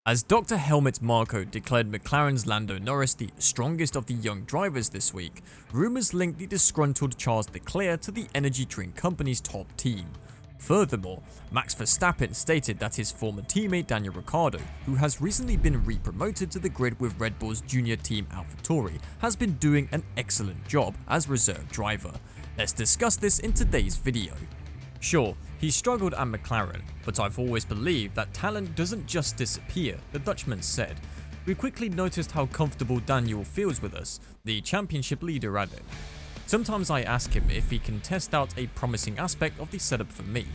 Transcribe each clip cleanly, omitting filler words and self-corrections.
As Dr. Helmut Marko declared McLaren's Lando Norris the strongest of the young drivers this week, rumours linked the disgruntled Charles Leclerc to the energy drink company's top team. Furthermore, Max Verstappen stated that his former teammate Daniel Ricciardo, who has recently been re-promoted to the grid with Red Bull's junior team AlphaTauri, has been doing an excellent job as reserve driver. Let's discuss this in today's video. Sure, he struggled at McLaren, but I've always believed that talent doesn't just disappear, the Dutchman said. We quickly noticed how comfortable Daniel feels with us, the championship leader added. Sometimes I ask him if he can test out a promising aspect of the setup for me.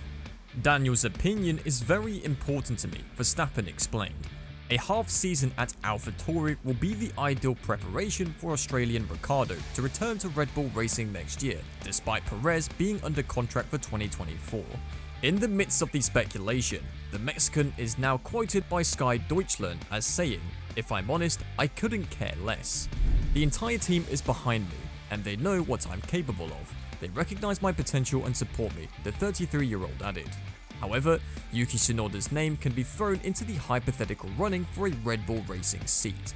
Daniel's opinion is very important to me, Verstappen explained. A half season at AlphaTauri will be the ideal preparation for Australian Ricciardo to return to Red Bull Racing next year, despite Perez being under contract for 2024. In the midst of the speculation, the Mexican is now quoted by Sky Deutschland as saying, "If I'm honest, I couldn't care less. The entire team is behind me, and they know what I'm capable of. They recognize my potential and support me," the 33-year-old added. However, Yuki Tsunoda's name can be thrown into the hypothetical running for a Red Bull Racing seat.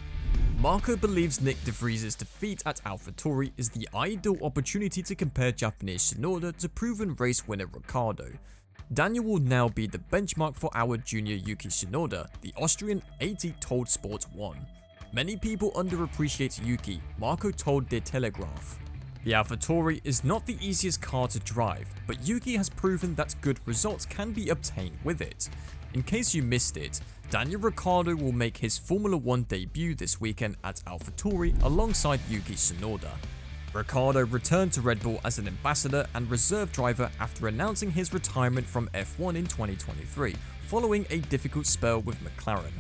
Marko believes Nick De Vries's defeat at AlphaTauri is the ideal opportunity to compare Japanese Tsunoda to proven race winner Ricciardo. Daniel will now be the benchmark for our junior Yuki Tsunoda, the Austrian 80 told Sport 1. Many people underappreciate Yuki, Marko told Der Telegraph. The AlphaTauri is not the easiest car to drive, but Yuki has proven that good results can be obtained with it. In case you missed it, Daniel Ricciardo will make his Formula 1 debut this weekend at AlphaTauri alongside Yuki Tsunoda. Ricciardo returned to Red Bull as an ambassador and reserve driver after announcing his retirement from F1 in 2023, following a difficult spell with McLaren.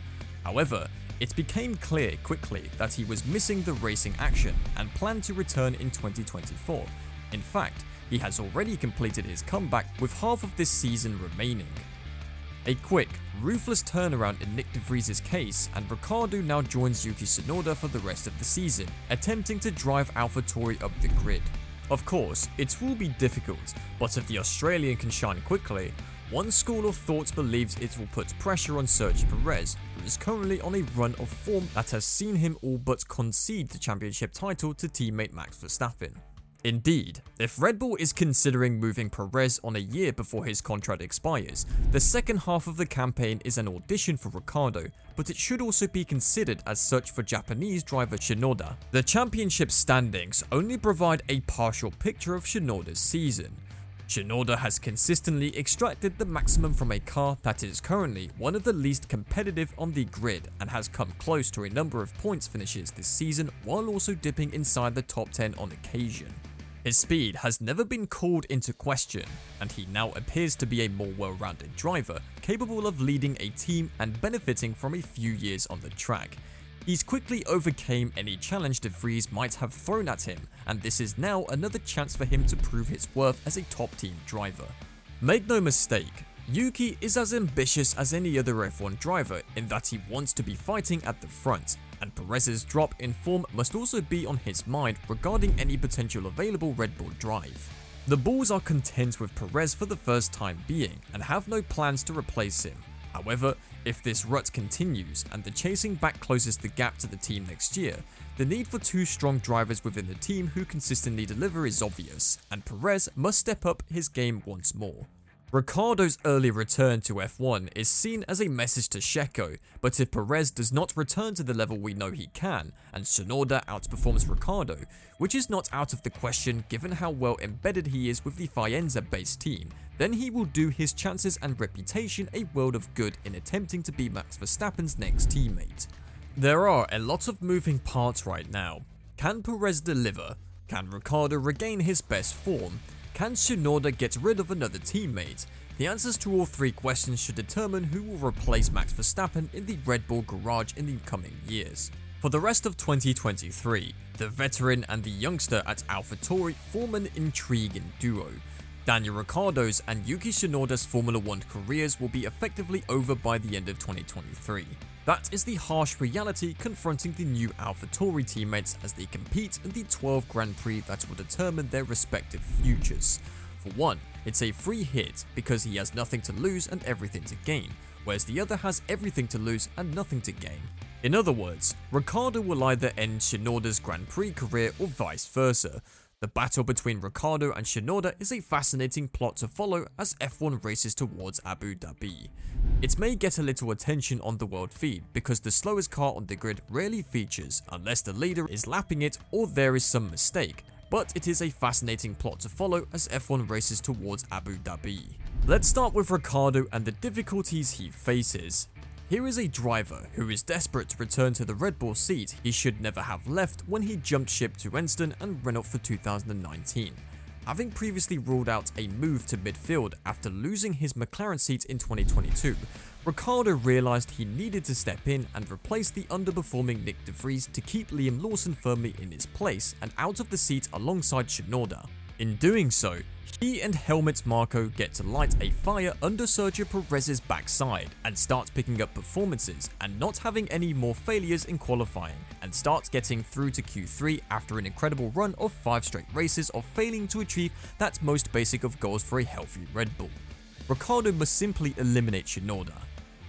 However, it became clear quickly that he was missing the racing action and planned to return in 2024. In fact, he has already completed his comeback with half of this season remaining. A quick, ruthless turnaround in Nick De Vries's case, and Ricciardo now joins Yuki Tsunoda for the rest of the season, attempting to drive AlphaTauri up the grid. Of course, it will be difficult, but if the Australian can shine quickly, one school of thought believes it will put pressure on Sergio Perez, who is currently on a run of form that has seen him all but concede the championship title to teammate Max Verstappen. Indeed, if Red Bull is considering moving Perez on a year before his contract expires, the second half of the campaign is an audition for Ricciardo, but it should also be considered as such for Japanese driver Tsunoda. The championship standings only provide a partial picture of Tsunoda's season. Tsunoda has consistently extracted the maximum from a car that is currently one of the least competitive on the grid and has come close to a number of points finishes this season while also dipping inside the top 10 on occasion. His speed has never been called into question, and he now appears to be a more well-rounded driver, capable of leading a team and benefiting from a few years on the track. He's quickly overcame any challenge De Vries might have thrown at him, and this is now another chance for him to prove his worth as a top team driver. Make no mistake, Yuki is as ambitious as any other F1 driver in that he wants to be fighting at the front, and Perez's drop in form must also be on his mind regarding any potential available Red Bull drive. The Bulls are content with Perez for the first time being and have no plans to replace him. However, if this rut continues and the chasing back closes the gap to the team next year, the need for two strong drivers within the team who consistently deliver is obvious, and Perez must step up his game once more. Ricciardo's early return to F1 is seen as a message to Checo, but if Perez does not return to the level we know he can, and Tsunoda outperforms Ricciardo, which is not out of the question given how well embedded he is with the Faenza-based team, then he will do his chances and reputation a world of good in attempting to be Max Verstappen's next teammate. There are a lot of moving parts right now. Can Perez deliver? Can Ricciardo regain his best form? Can Tsunoda get rid of another teammate? The answers to all three questions should determine who will replace Max Verstappen in the Red Bull garage in the coming years. For the rest of 2023, the veteran and the youngster at AlphaTauri form an intriguing duo. Daniel Ricciardo's and Yuki Tsunoda's Formula 1 careers will be effectively over by the end of 2023. That is the harsh reality confronting the new AlphaTauri teammates as they compete in the 12 Grand Prix that will determine their respective futures. For one, it's a free hit because he has nothing to lose and everything to gain, whereas the other has everything to lose and nothing to gain. In other words, Ricciardo will either end Tsunoda's Grand Prix career or vice versa. The battle between Ricciardo and Tsunoda is a fascinating plot to follow as F1 races towards Abu Dhabi. It may get a little attention on the world feed because the slowest car on the grid rarely features unless the leader is lapping it or there is some mistake, but it is a fascinating plot to follow as F1 races towards Abu Dhabi. Let's start with Ricciardo and the difficulties he faces. Here is a driver who is desperate to return to the Red Bull seat he should never have left when he jumped ship to Enstone and Renault for 2019. Having previously ruled out a move to midfield after losing his McLaren seat in 2022, Ricciardo realised he needed to step in and replace the underperforming Nick de Vries to keep Liam Lawson firmly in his place and out of the seat alongside Tsunoda. In doing so, he and Helmut Marko get to light a fire under Sergio Perez's backside and start picking up performances and not having any more failures in qualifying, and starts getting through to Q3 after an incredible run of 5 straight races of failing to achieve that most basic of goals for a healthy Red Bull. Ricciardo must simply eliminate Tsunoda.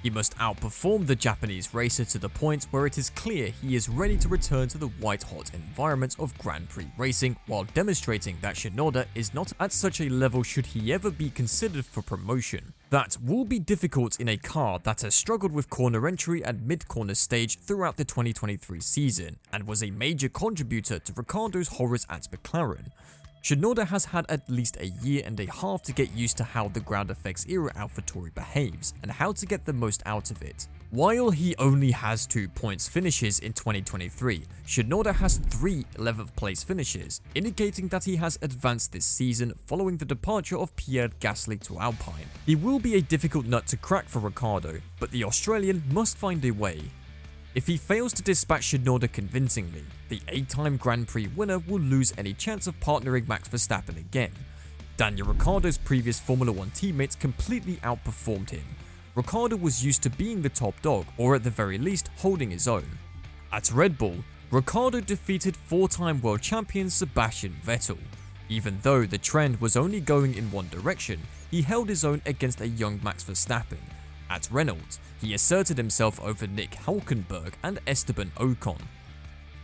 He must outperform the Japanese racer to the point where it is clear he is ready to return to the white-hot environment of Grand Prix racing while demonstrating that Tsunoda is not at such a level should he ever be considered for promotion. That will be difficult in a car that has struggled with corner entry and mid-corner stage throughout the 2023 season and was a major contributor to Ricciardo's horrors at McLaren. Tsunoda has had at least a year and a half to get used to how the ground effects era AlphaTauri behaves and how to get the most out of it. While he only has 2 points finishes in 2023, Tsunoda has 3 11th place finishes, indicating that he has advanced this season following the departure of Pierre Gasly to Alpine. He will be a difficult nut to crack for Ricciardo, but the Australian must find a way. If he fails to dispatch Tsunoda convincingly, the 8-time Grand Prix winner will lose any chance of partnering Max Verstappen again. Daniel Ricciardo's previous Formula 1 teammates completely outperformed him. Ricciardo was used to being the top dog, or at the very least holding his own. At Red Bull, Ricciardo defeated 4-time world champion Sebastian Vettel. Even though the trend was only going in one direction, he held his own against a young Max Verstappen. At Renault, he asserted himself over Nick Hülkenberg and Esteban Ocon.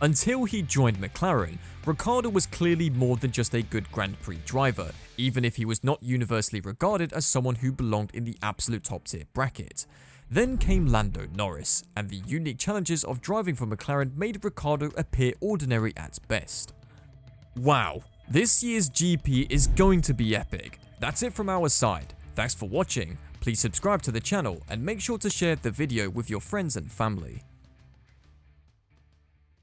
Until he joined McLaren, Ricciardo was clearly more than just a good Grand Prix driver, even if he was not universally regarded as someone who belonged in the absolute top tier bracket. Then came Lando Norris, and the unique challenges of driving for McLaren made Ricciardo appear ordinary at best. Wow, this year's GP is going to be epic. That's it from our side. Thanks for watching. Please subscribe to the channel and make sure to share the video with your friends and family.